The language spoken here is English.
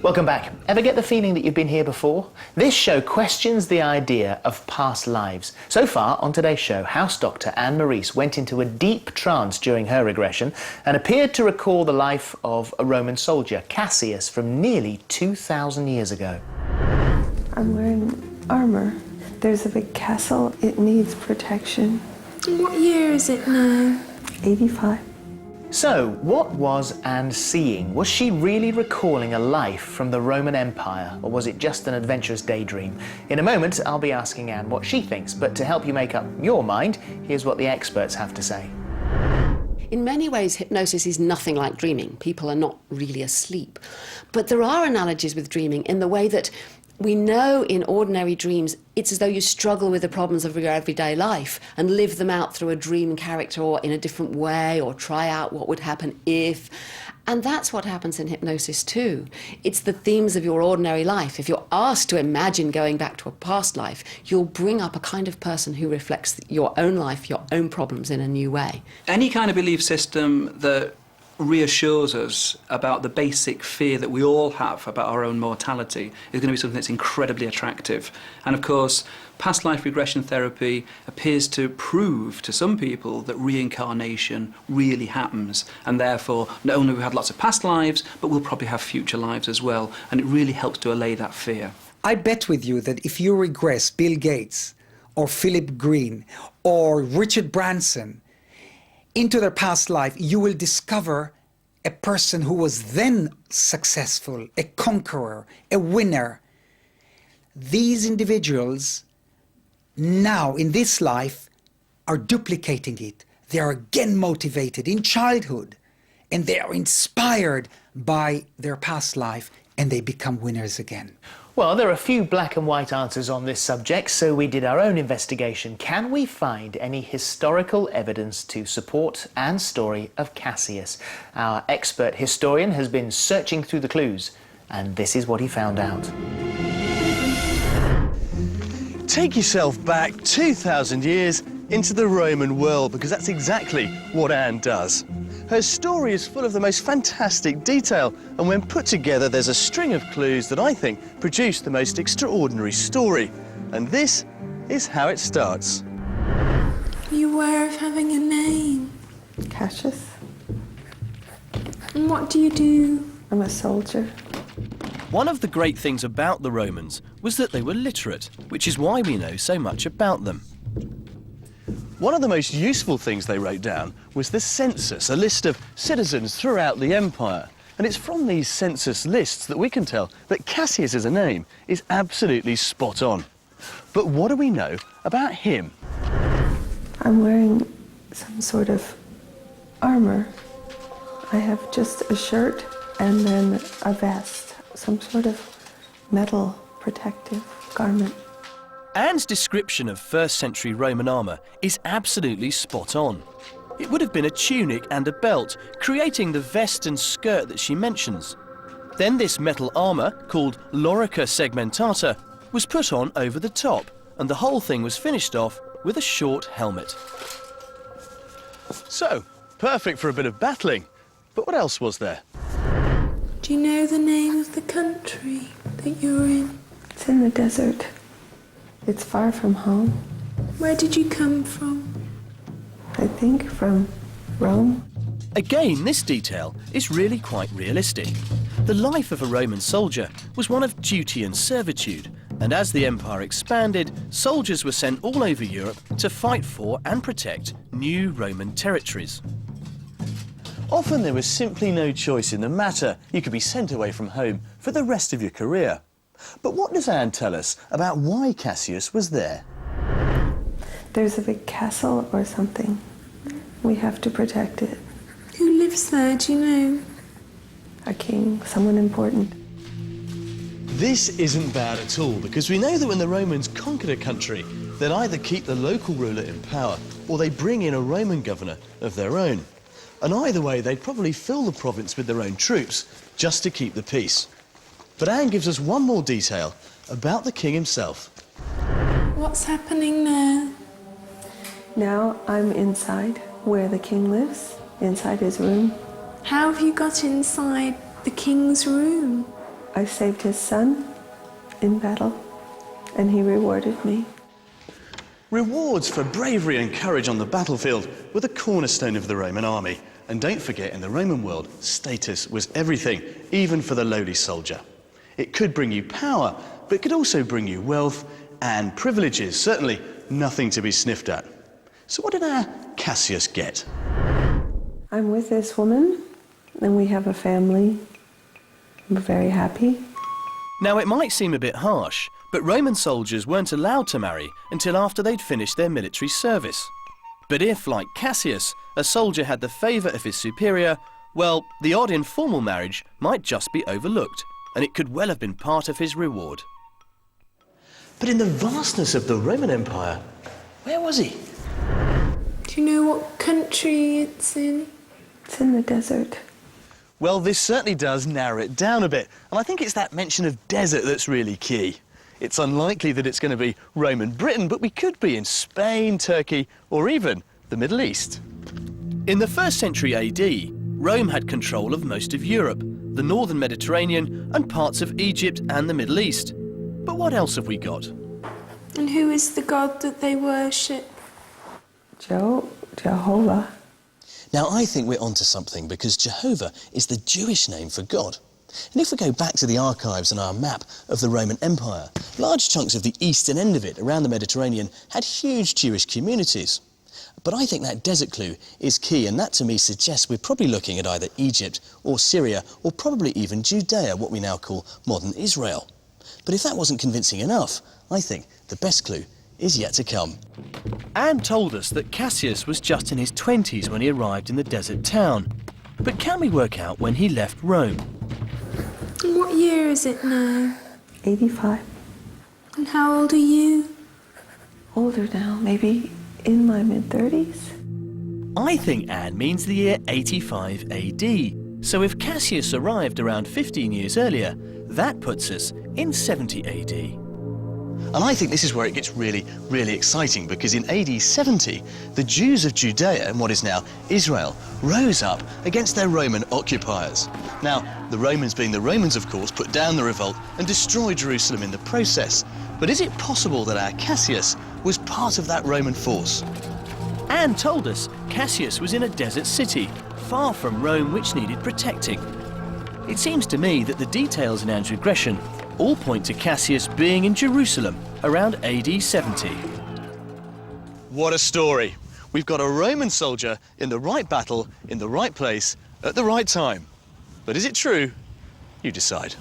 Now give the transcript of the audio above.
Welcome back. Ever get the feeling that you've been here before? This show questions the idea of past lives. So far, on today's show, house doctor Maurice went into a deep trance during her regression and appeared to recall the life of a Roman soldier, Cassius, from nearly 2,000 years ago. I'm wearing armour. There's a big castle. It needs protection. What year is it now? 85. So, what was Anne seeing? Was she really recalling a life from the Roman Empire, or was it just an adventurous daydream? In a moment, I'll be asking Anne what she thinks, but to help you make up your mind, here's what the experts have to say. In many ways, hypnosis is nothing like dreaming. People are not really asleep. But there are analogies with dreaming in the way that we know in ordinary dreams it's as though you struggle with the problems of your everyday life and live them out through a dream character or in a different way, or try out what would happen if. And that's what happens in hypnosis too. It's the themes of your ordinary life. If you're asked to imagine going back to a past life, you'll bring up a kind of person who reflects your own life, your own problems in a new way. Any kind of belief system that reassures us about the basic fear that we all have about our own mortality is going to be something that's incredibly attractive. And of course, past life regression therapy appears to prove to some people that reincarnation really happens, and therefore not only have we had lots of past lives, but we'll probably have future lives as well, and it really helps to allay that fear. I bet with you that if you regress Bill Gates or Philip Green or Richard Branson into their past life, you will discover a person who was then successful, a conqueror, a winner. These individuals now in this life are duplicating it. They are again motivated in childhood, and they are inspired by their past life, and they become winners again. Well, there are a few black and white answers on this subject, so we did our own investigation. Can we find any historical evidence to support Anne's story of Cassius? Our expert historian has been searching through the clues, and this is what he found out. Take yourself back 2,000 years into the Roman world, because that's exactly what Anne does. Her story is full of the most fantastic detail, and when put together there's a string of clues that I think produce the most extraordinary story. And this is how it starts. Are you aware of having a name? Cassius. And what do you do? I'm a soldier. One of the great things about the Romans was that they were literate, which is why we know so much about them. One of the most useful things they wrote down was the census, a list of citizens throughout the empire. And it's from these census lists that we can tell that Cassius as a name is absolutely spot on. But what do we know about him? I'm wearing some sort of armour. I have just a shirt and then a vest, some sort of metal protective garment. Anne's description of first-century Roman armour is absolutely spot on. It would have been a tunic and a belt, creating the vest and skirt that she mentions. Then this metal armour, called lorica segmentata, was put on over the top, and the whole thing was finished off with a short helmet. So, perfect for a bit of battling. But what else was there? Do you know the name of the country that you're in? It's in the desert. It's far from home. Where did you come from? I think from Rome. Again, this detail is really quite realistic. The life of a Roman soldier was one of duty and servitude, and as the empire expanded, soldiers were sent all over Europe to fight for and protect new Roman territories. Often there was simply no choice in the matter. You could be sent away from home for the rest of your career. But what does Anne tell us about why Cassius was there? There's a big castle or something. We have to protect it. Who lives there, do you know? A king, someone important. This isn't bad at all, because we know that when the Romans conquered a country, they'd either keep the local ruler in power or they bring in a Roman governor of their own. And either way, they'd probably fill the province with their own troops just to keep the peace. But Anne gives us one more detail about the king himself. What's happening now? Now I'm inside where the king lives, inside his room. How have you got inside the king's room? I saved his son in battle, and he rewarded me. Rewards for bravery and courage on the battlefield were the cornerstone of the Roman army. And don't forget, in the Roman world, status was everything, even for the lowly soldier. It could bring you power, but it could also bring you wealth and privileges, certainly nothing to be sniffed at. So what did our Cassius get? I'm with this woman, and we have a family. I'm very happy. Now, it might seem a bit harsh, but Roman soldiers weren't allowed to marry until after they'd finished their military service. But if, like Cassius, a soldier had the favour of his superior, well, the odd informal marriage might just be overlooked, and it could well have been part of his reward. But in the vastness of the Roman Empire, where was he? Do you know what country it's in? It's in the desert. Well, this certainly does narrow it down a bit, and I think it's that mention of desert that's really key. It's unlikely that it's going to be Roman Britain, but we could be in Spain, Turkey, or even the Middle East. In the 1st century AD, Rome had control of most of Europe, the northern Mediterranean, and parts of Egypt and the Middle East. But what else have we got? And who is the god that they worship? Jehovah. Now, I think we're onto something, because Jehovah is the Jewish name for God. And if we go back to the archives and our map of the Roman Empire, large chunks of the eastern end of it, around the Mediterranean, had huge Jewish communities. But I think that desert clue is key, and that to me suggests we're probably looking at either Egypt or Syria, or probably even Judea, what we now call modern Israel. But if that wasn't convincing enough, I think the best clue is yet to come. Anne told us that Cassius was just in his 20s when he arrived in the desert town. But can we work out when he left Rome? And what year is it now? 85. And how old are you? Older now, maybe in my mid-30s. I think Anne means the year 85 AD. So if Cassius arrived around 15 years earlier, that puts us in 70 AD. And I think this is where it gets really, really exciting, because in AD 70, the Jews of Judea, and what is now Israel, rose up against their Roman occupiers. Now, the Romans, being the Romans, of course, put down the revolt and destroyed Jerusalem in the process. But is it possible that our Cassius was part of that Roman force? Anne told us Cassius was in a desert city, far from Rome, which needed protecting. It seems to me that the details in Anne's regression all point to Cassius being in Jerusalem around AD 70. What a story. We've got a Roman soldier in the right battle, in the right place, at the right time. But is it true? You decide.